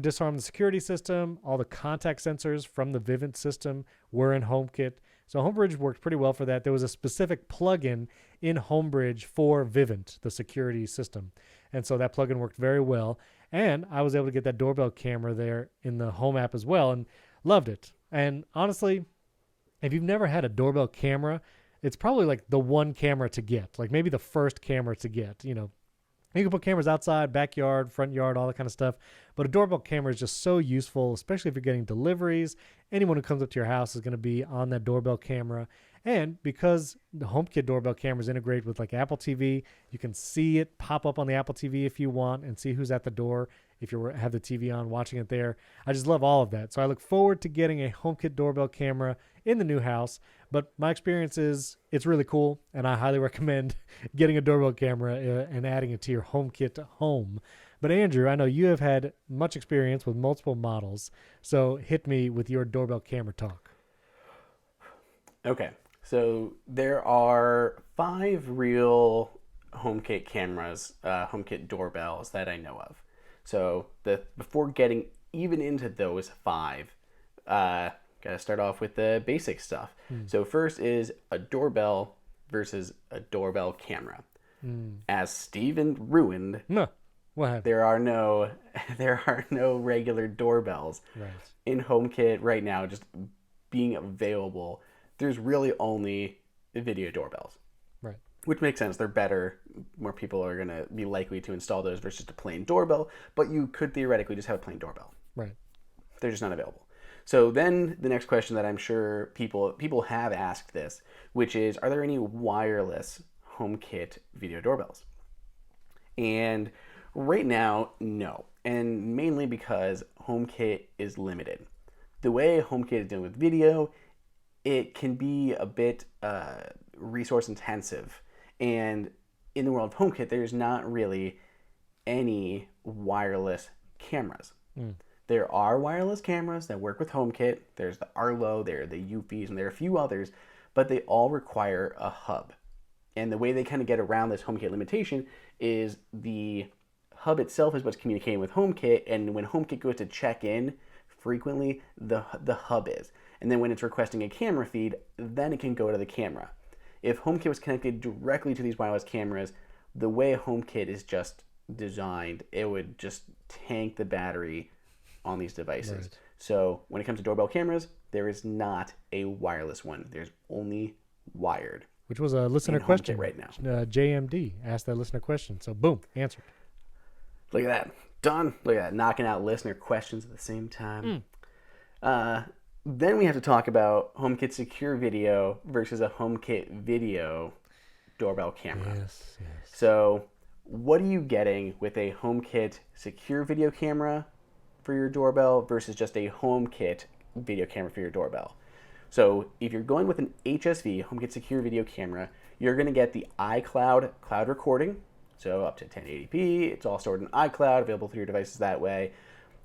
disarm the security system. All the contact sensors from the Vivint system were in HomeKit. So Homebridge worked pretty well for that. There was a specific plugin in Homebridge for Vivint, the security system. And so that plugin worked very well. And I was able to get that doorbell camera there in the Home app as well and loved it. And honestly, if you've never had a doorbell camera, it's probably like the one camera to get, like maybe the first camera to get. You can put cameras outside, backyard, front yard, all that kind of stuff. But a doorbell camera is just so useful, especially if you're getting deliveries. Anyone who comes up to your house is going to be on that doorbell camera. And because the HomeKit doorbell cameras integrate with like Apple TV, you can see it pop up on the Apple TV if you want and see who's at the door if you have the TV on, watching it there. I just love all of that. So I look forward to getting a HomeKit doorbell camera in the new house. But my experience is it's really cool, and I highly recommend getting a doorbell camera and adding it to your HomeKit home. But Andrew, I know you have had much experience with multiple models, so hit me with your doorbell camera talk. Okay, so there are 5 real HomeKit cameras, HomeKit doorbells that I know of. So before getting even into those 5, gotta start off with the basic stuff. So first is a doorbell versus a doorbell camera. As Steven ruined, No. What happened? there are no regular doorbells Right. in HomeKit right now. Just being available, there's really only video doorbells, Right. which makes sense. They're better. More people are gonna be likely to install those versus a plain doorbell. But you could theoretically just have a plain doorbell. Right. They're just not available. So then the next question that I'm sure people have asked this, which is, are there any wireless HomeKit video doorbells? And right now, no. And mainly because HomeKit is limited. The way HomeKit is dealing with video, it can be a bit resource intensive. And in the world of HomeKit, there's not really any wireless cameras. There are wireless cameras that work with HomeKit. There's the Arlo, there are the Eufys, and there are a few others, but they all require a hub. And the way they kind of get around this HomeKit limitation is the hub itself is what's communicating with HomeKit, and when HomeKit goes to check in frequently, the hub is. And then when it's requesting a camera feed, then it can go to the camera. If HomeKit was connected directly to these wireless cameras, the way HomeKit is just designed, it would just tank the battery on these devices. Right. So when it comes to doorbell cameras, there is not a wireless one. There's only wired. Which was a listener in HomeKit question right now. JMD asked that listener question. So boom, answered. Look at that. Done. Look at that. Knocking out listener questions at the same time. Then we have to talk about HomeKit Secure Video versus a HomeKit Video doorbell camera. Yes. So what are you getting with a HomeKit Secure Video camera for your doorbell versus just a HomeKit video camera for your doorbell? So if you're going with an HSV, HomeKit Secure Video Camera, you're going to get the iCloud cloud recording, so up to 1080p. It's all stored in iCloud, available through your devices that way.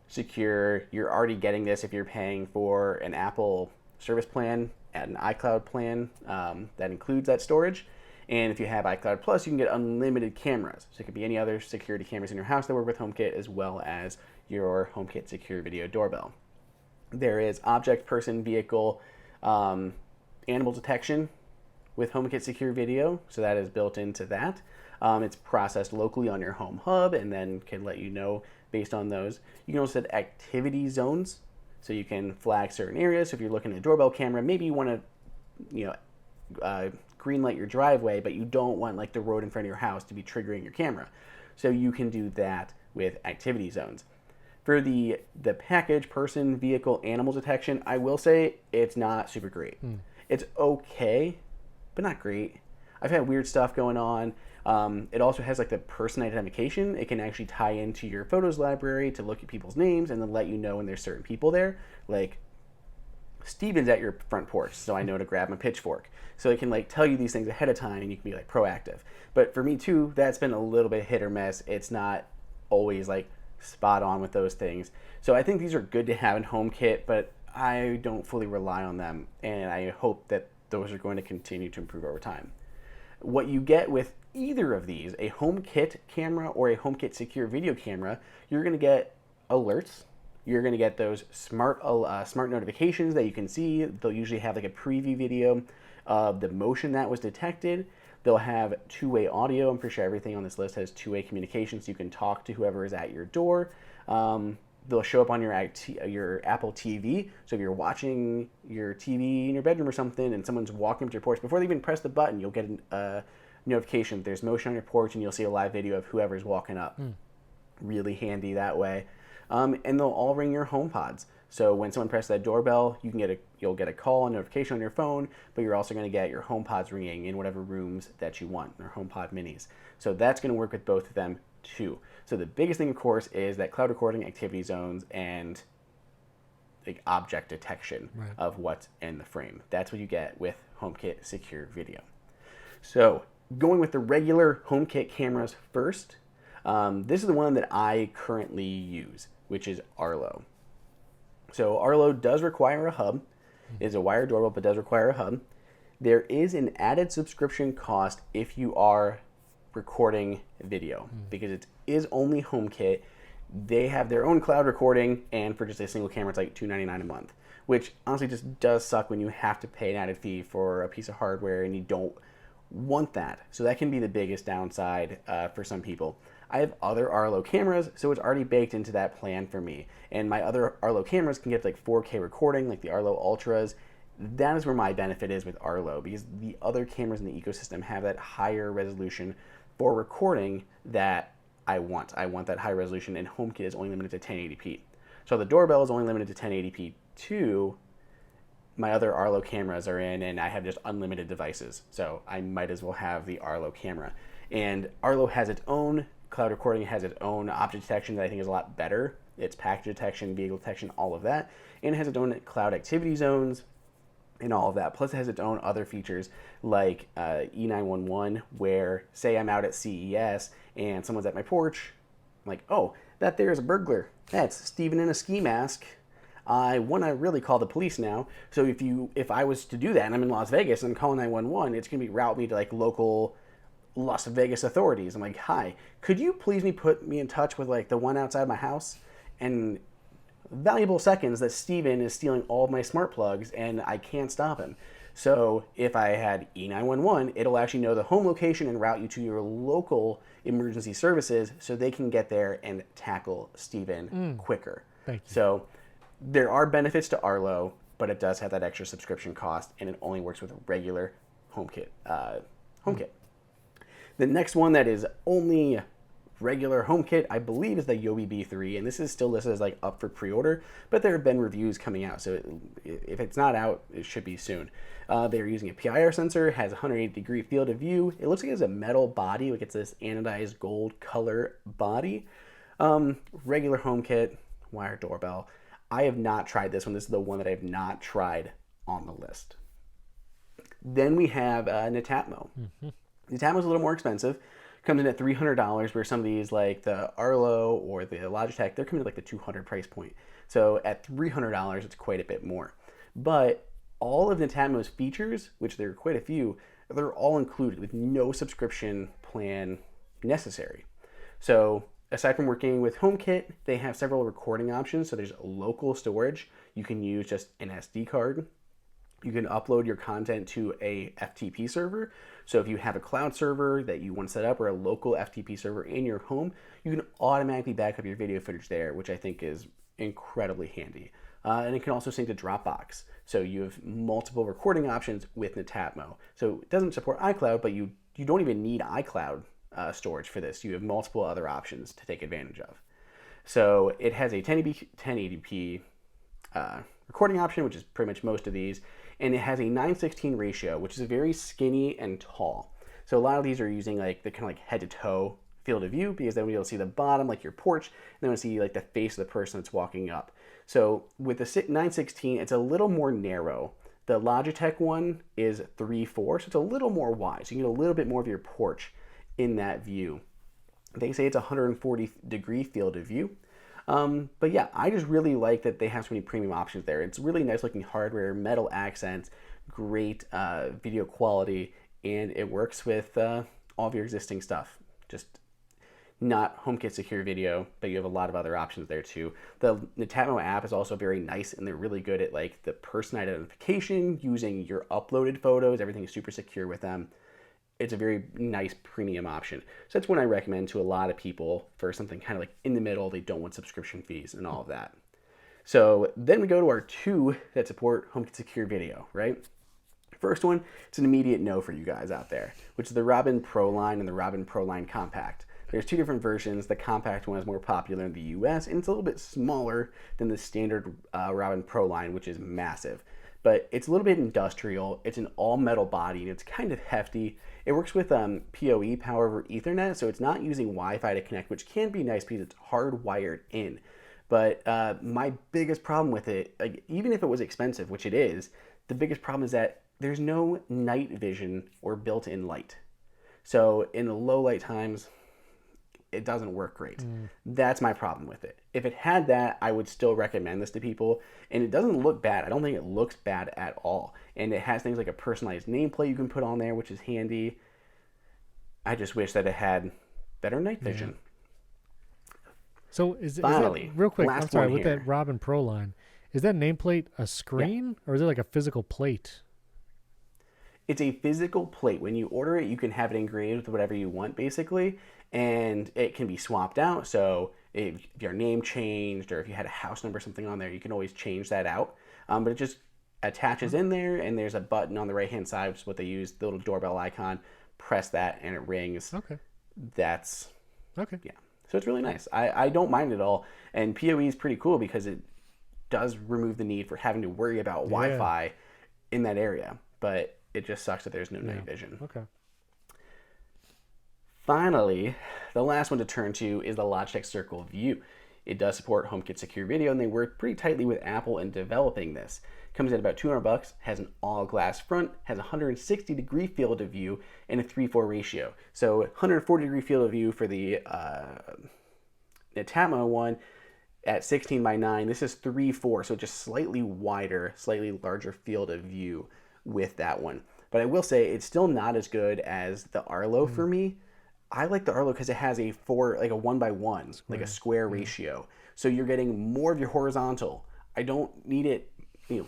Secure. You're already getting this if you're paying for an Apple service plan at an iCloud plan that includes that storage. And if you have iCloud Plus, you can get unlimited cameras. So it could be any other security cameras in your house that work with HomeKit, as well as your HomeKit Secure Video Doorbell. There is object, person, vehicle, animal detection with HomeKit Secure Video, so that is built into that. It's processed locally on your home hub and then can let you know based on those. You can also set activity zones, so you can flag certain areas. So if you're looking at a doorbell camera, maybe you want to, green light your driveway, but you don't want like the road in front of your house to be triggering your camera. So you can do that with activity zones. For the package, person, vehicle, animal detection, I will say it's not super great. It's okay, but not great. I've had weird stuff going on. It also has like the person identification. It can actually tie into your photos library to look at people's names and then let you know when there's certain people there. Like Steven's at your front porch, so I know to grab my pitchfork. So it can like tell you these things ahead of time and you can be like proactive. But for me too, that's been a little bit hit or miss. It's not always like spot on with those things. So I think these are good to have in HomeKit, but I don't fully rely on them, and I hope that those are going to continue to improve over time. What you get with either of these, a HomeKit camera or a HomeKit Secure Video camera, you're going to get alerts. You're going to get those smart notifications that you can see. They'll usually have like a preview video of the motion that was detected. They'll have two-way audio. I'm pretty sure everything on this list has two-way communication, so you can talk to whoever is at your door. They'll show up on your Apple TV. So if you're watching your TV in your bedroom or something and someone's walking up to your porch, before they even press the button, you'll get a notification. There's motion on your porch, and you'll see a live video of whoever's walking up. Really handy that way. And they'll all ring your HomePods. So when someone presses that doorbell, you'll get a call and notification on your phone, but you're also going to get your HomePods ringing in whatever rooms that you want, or HomePod minis. So that's going to work with both of them too. So the biggest thing, of course, is that cloud recording, activity zones, and like object detection of what's in the frame. That's what you get with HomeKit Secure Video. So going with the regular HomeKit cameras first, this is the one that I currently use, which is Arlo. So Arlo does require a hub. It is a wired doorbell, but does require a hub. There is an added subscription cost if you are recording video, because it is only HomeKit. They have their own cloud recording, and for just a single camera, it's like $299 a month, which honestly just does suck when you have to pay an added fee for a piece of hardware and you don't want that. So that can be the biggest downside for some people. I have other Arlo cameras, so it's already baked into that plan for me. And my other Arlo cameras can get like 4K recording, like the Arlo Ultras. That is where my benefit is with Arlo, because the other cameras in the ecosystem have that higher resolution for recording that I want. I want that high resolution, and HomeKit is only limited to 1080p. So the doorbell is only limited to 1080p too. My other Arlo cameras are in, and I have just unlimited devices. So I might as well have the Arlo camera. And Arlo has its own cloud recording, has its own object detection that I think is a lot better. It's package detection, vehicle detection, all of that. And it has its own cloud activity zones and all of that. Plus it has its own other features like E911, where say I'm out at CES and someone's at my porch. I'm like, oh, that there is a burglar. That's Steven in a ski mask. I want to really call the police now. So if I was to do that and I'm in Las Vegas and I'm calling 911, it's going to route me to like local Las Vegas authorities. I'm like, hi, could you please put me in touch with like the one outside my house? And valuable seconds that Steven is stealing all of my smart plugs and I can't stop him. So if I had E911, it'll actually know the home location and route you to your local emergency services so they can get there and tackle Steven quicker. Thank you. So there are benefits to Arlo, but it does have that extra subscription cost, and it only works with a regular HomeKit. The next one that is only regular HomeKit, I believe, is the Yobi B3, and this is still listed as like up for pre-order, but there have been reviews coming out, so if it's not out, it should be soon. They're using a PIR sensor, has a 180-degree field of view. It looks like it has a metal body, like it's this anodized gold color body. Regular HomeKit, wire doorbell. I have not tried this one. This is the one that I have not tried on the list. Then we have Netatmo. Netatmo is a little more expensive. Comes in at $300, where some of these, like the Arlo or the Logitech, they're coming at like the $200 price point. So at $300, it's quite a bit more. But all of Netatmo's features, which there are quite a few, they're all included with no subscription plan necessary. So aside from working with HomeKit, they have several recording options. So there's local storage. You can use just an SD card. You can upload your content to a FTP server. So if you have a cloud server that you want to set up or a local FTP server in your home, you can automatically back up your video footage there, which I think is incredibly handy. And it can also sync to Dropbox. So you have multiple recording options with Netatmo. So it doesn't support iCloud, but you don't even need iCloud storage for this. You have multiple other options to take advantage of. So it has a 1080p recording option, which is pretty much most of these. And it has a 9:16 ratio, which is very skinny and tall. So a lot of these are using like the kind of like head to toe field of view, because then we'll see the bottom, like your porch, and then we'll see like the face of the person that's walking up. So with the 9:16, it's a little more narrow. The Logitech one is 3:4, so it's a little more wide. So you get a little bit more of your porch in that view. They say it's a 140-degree field of view. But yeah, I just really like that they have so many premium options there. It's really nice looking hardware, metal accents, great video quality, and it works with all of your existing stuff. Just not HomeKit secure video, but you have a lot of other options there too. The Netatmo app is also very nice, and they're really good at like the person identification, using your uploaded photos. Everything is super secure with them. It's a very nice premium option. So that's one I recommend to a lot of people for something kind of like in the middle. They don't want subscription fees and all of that. So then we go to our two that support HomeKit Secure Video, right? First one, it's an immediate no for you guys out there, which is the Robin Pro line and the Robin Pro line Compact. There's two different versions. The compact one is more popular in the US, and it's a little bit smaller than the standard Robin Pro line, which is massive. But it's a little bit industrial. It's an all metal body, and it's kind of hefty. It works with PoE, power over Ethernet, so it's not using Wi-Fi to connect, which can be nice because it's hardwired in. But my biggest problem with it, like, even if it was expensive, which it is, the biggest problem is that there's no night vision or built-in light. So in the low light times, it doesn't work great. That's my problem with it. If it had that, I would still recommend this to people. And it doesn't look bad. I don't think it looks bad at all. And it has things like a personalized nameplate you can put on there, which is handy. I just wish that it had better night vision. So is that Finally, real quick? I'm last sorry. one With here. that Robin Pro line, is that nameplate a Yeah. screen or is it like a physical plate? It's a physical plate. When you order it, you can have it engraved with whatever you want, basically, and it can be swapped out. So if your name changed or if you had a house number or something on there, you can always change that out. But it just attaches in there, and there's a button on the right hand side, which is what they use, the little doorbell icon. Press that, and it rings. Okay. That's Okay. yeah. So it's really nice. I don't mind it at all. And PoE is pretty cool because it does remove the need for having to worry about Wi-Fi in that area. But it just sucks that there's no night vision. Okay. Finally, the last one to turn to is the Logitech Circle View. It does support HomeKit Secure Video, and they work pretty tightly with Apple in developing this. Comes at about $200, has an all-glass front, has a 160-degree field of view, and a 3:4 ratio. So 140-degree field of view for the Netatmo one at 16 by 9. This is 3:4, so just slightly wider, slightly larger field of view with that one. But I will say it's still not as good as the Arlo for me. I like the Arlo because it has a 1:1, like a square ratio. So you're getting more of your horizontal. I don't need it,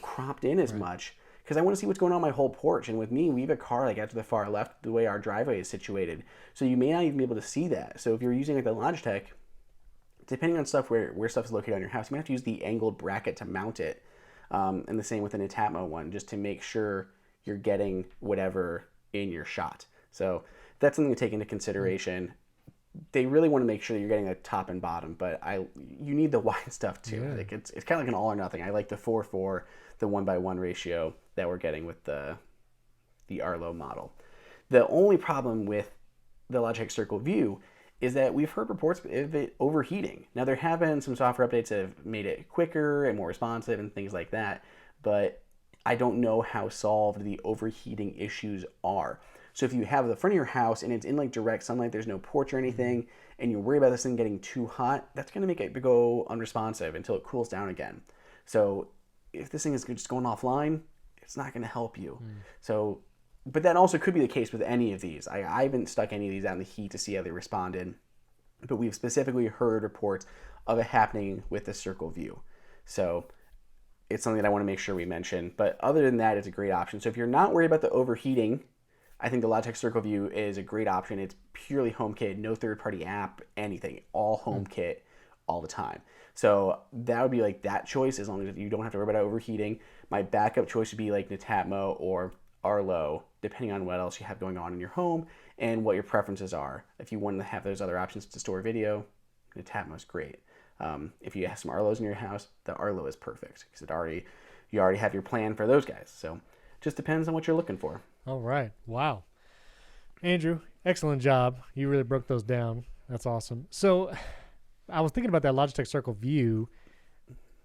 cropped in as much because I want to see what's going on my whole porch. And with me, we have a car like out to the far left, the way our driveway is situated. So you may not even be able to see that. So if you're using like the Logitech, depending on where stuff is located on your house, you might have to use the angled bracket to mount it. And the same with the Netatmo one, just to make sure you're getting whatever in your shot. So that's something to take into consideration. They really want to make sure that you're getting a top and bottom, but you need the wide stuff too. Yeah. Like it's kind of like an all or nothing. I like the 4:4, the 1:1 ratio that we're getting with the Arlo model. The only problem with the Logitech Circle View is that we've heard reports of it overheating. Now there have been some software updates that have made it quicker and more responsive and things like that, but I don't know how solved the overheating issues are. So if you have the front of your house and it's in like direct sunlight, there's no porch or anything, and you worry about this thing getting too hot, that's going to make it go unresponsive until it cools down again. So if this thing is just going offline, it's not going to help you. So, but that also could be the case with any of these. I haven't stuck any of these out in the heat to see how they responded, but we've specifically heard reports of it happening with the Circle View. So it's something that I want to make sure we mention. But other than that, it's a great option. So if you're not worried about the overheating, I think the Logitech Circle View is a great option. It's purely HomeKit, no third-party app, anything, all HomeKit all the time. So that would be like that choice as long as you don't have to worry about overheating. My backup choice would be like Netatmo or Arlo, depending on what else you have going on in your home and what your preferences are. If you want to have those other options to store video, Netatmo is great. If you have some Arlos in your house, the Arlo is perfect because you already have your plan for those guys. So just depends on what you're looking for. All right. Wow. Andrew, excellent job. You really broke those down. That's awesome. So I was thinking about that Logitech Circle View.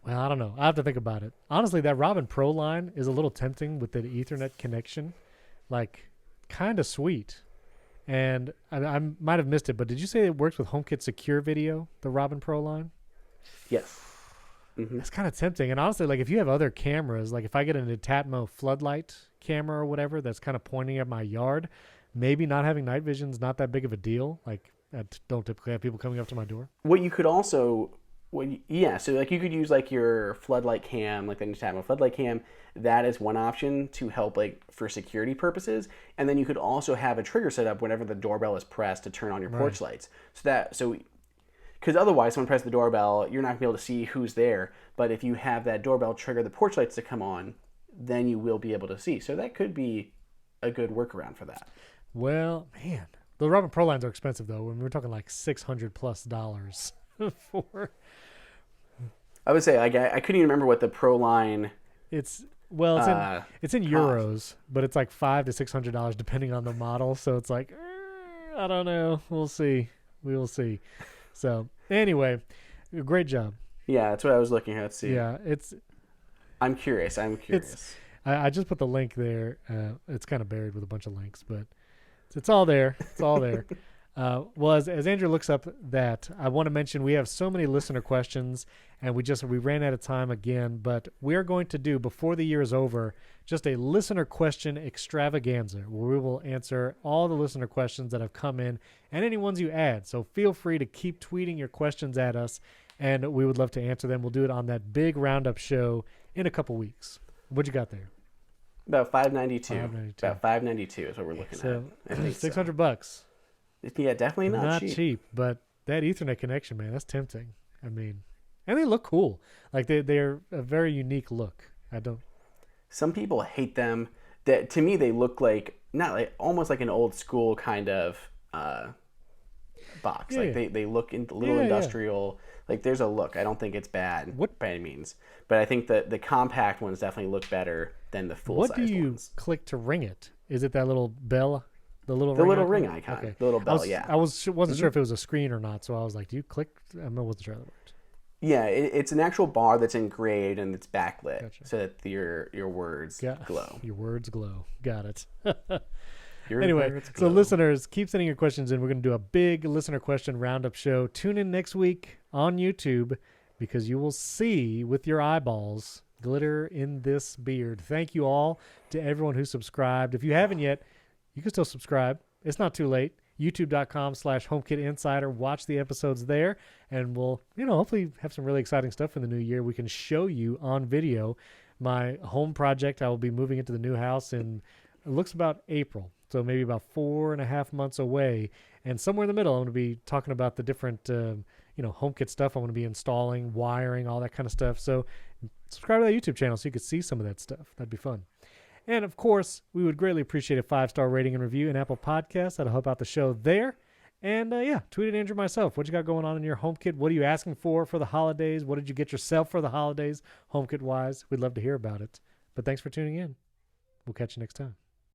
Well, I don't know. I have to think about it. Honestly, that Robin Pro line is a little tempting with the Ethernet connection. Like, kind of sweet. And I might have missed it, but did you say it works with HomeKit Secure Video, the Robin Pro line? Yes. Mm-hmm. That's kind of tempting. And honestly, like if you have other cameras, like if I get a Netatmo floodlight camera or whatever that's kind of pointing at my yard, maybe not having night vision is not that big of a deal. Like I don't typically have people coming up to my door. What you could also, so like you could use like your floodlight cam, like the Netatmo floodlight cam. That is one option to help like for security purposes. And then you could also have a trigger set up whenever the doorbell is pressed to turn on your porch lights. Because otherwise, someone presses the doorbell, you're not going to be able to see who's there. But if you have that doorbell trigger the porch lights to come on, then you will be able to see. So that could be a good workaround for that. Well, man, the Robin Pro lines are expensive though. When we're talking like $600+ for. I would say like I couldn't even remember what the Pro line. It's in euros, but it's like $500 to $600 depending on the model. So it's like I don't know. We'll see. We will see. So anyway, great job. Yeah, that's what I was looking at. See. Yeah, I'm curious. I just put the link there. It's kind of buried with a bunch of links, but it's all there. It's all there. Well, as Andrew looks up that, I want to mention we have so many listener questions, and we ran out of time again. But we are going to do, before the year is over, just a listener question extravaganza where we will answer all the listener questions that have come in and any ones you add. So feel free to keep tweeting your questions at us, and we would love to answer them. We'll do it on that big roundup show in a couple weeks. What you got there? About $5.92. About $5.92 is what we're looking at. I think $600. Yeah, definitely not cheap. But that Ethernet connection, man, that's tempting. I mean, and they look cool. Like they're a very unique look. Some people hate them. That to me, they look like almost like an old school kind of box. Yeah. Like they look a little industrial. Yeah. Like there's a look. I don't think it's bad by any means. But I think that the compact ones definitely look better than the full size ones. What do you click to ring it? Is it that little bell? The little ring icon. Okay. The little bell, I wasn't sure if it was a screen or not, so I was like, do you click? I wasn't sure how that worked. Yeah, it's an actual bar that's engraved and it's backlit so that your words glow. Your words glow. Got it. Anyway, so listeners, keep sending your questions in. We're going to do a big listener question roundup show. Tune in next week on YouTube because you will see with your eyeballs glitter in this beard. Thank you all to everyone who subscribed. If you haven't yet, you can still subscribe. It's not too late. YouTube.com/HomeKit Insider. Watch the episodes there, and we'll, hopefully have some really exciting stuff in the new year. We can show you on video my home project. I will be moving into the new house in, it looks about April, so maybe about 4.5 months away. And somewhere in the middle, I'm going to be talking about the different, HomeKit stuff I'm going to be installing, wiring, all that kind of stuff. So subscribe to that YouTube channel so you can see some of that stuff. That'd be fun. And, of course, we would greatly appreciate a 5-star rating and review in Apple Podcasts. That'll help out the show there. And, tweet at Andrew myself. What you got going on in your HomeKit? What are you asking for the holidays? What did you get yourself for the holidays, HomeKit-wise? We'd love to hear about it. But thanks for tuning in. We'll catch you next time.